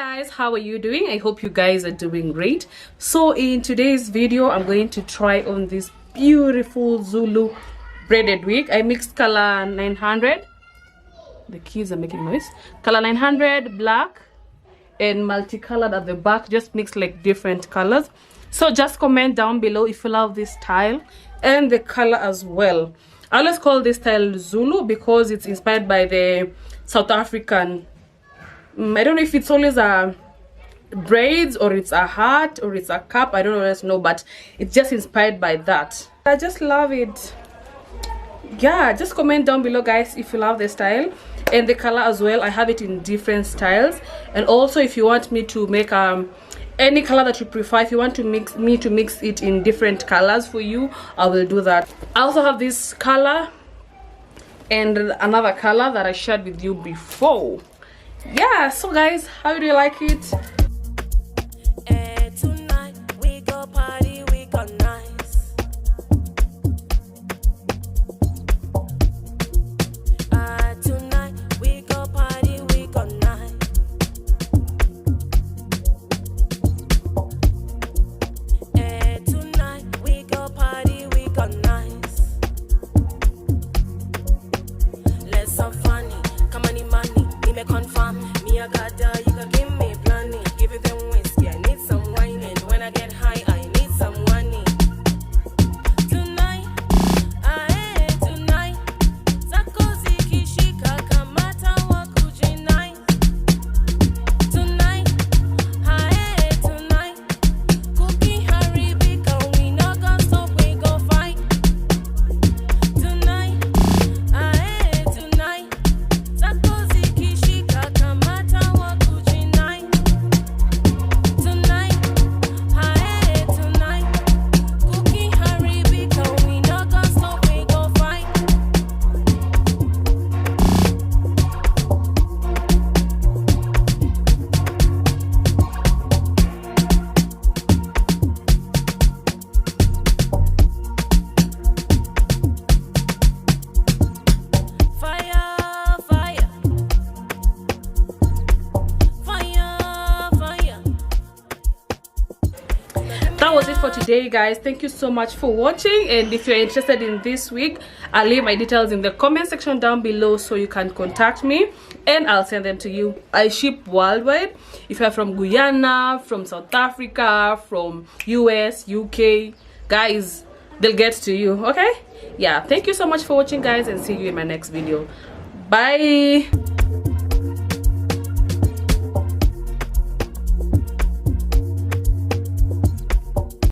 Guys, how are you doing? I hope you guys are doing great. So in today's video I'm going to try on this beautiful Zulu braided wig. I mixed color 900, the kids are making noise, color 900, black and multicolored at the back, just mixed like different colors. So just comment down below if you love this style and the color as well. I always call this style Zulu because it's inspired by the South African, I don't know if it's always a braids or it's a hat or it's a cap, I don't know, but it's just inspired by that. I just love it. Yeah, just comment down below guys if you love the style and the color as well. I have it in different styles, and also if you want me to make any color that you prefer, if you want to mix it in different colors for you, I will do that. I also have this color and another color that I shared with you before. Yeah, so guys, how do you like it? Tonight we go party, we go nice. Tonight we go party, we go nice. Tonight we go party, we go nice. Let's have funny, come on, money, me me confirm. Me I got you can give me plenty. Give it them whiskey, I need some wine. And when I get high, I need some money. Tonight, tonight. Zakozi kishika kamata wakuji night. Tonight, tonight. Cookie haribika, we no go stop, we go fight. Tonight, tonight. Zakozi kishika kamata wakuji night. Tonight, tonight. Cookie haribika, we no go stop, we go fight. Fire, fire. Fire, fire. That was it for today guys. Thank you so much for watching, and if you're interested in this wig, I'll leave my details in the comment section down below so you can contact me and I'll send them to you. I ship worldwide. If you're from Guyana, from South Africa, from US, UK, guys, they'll get to you. Okay, yeah, thank you so much for watching guys, and see you in my next video. Bye.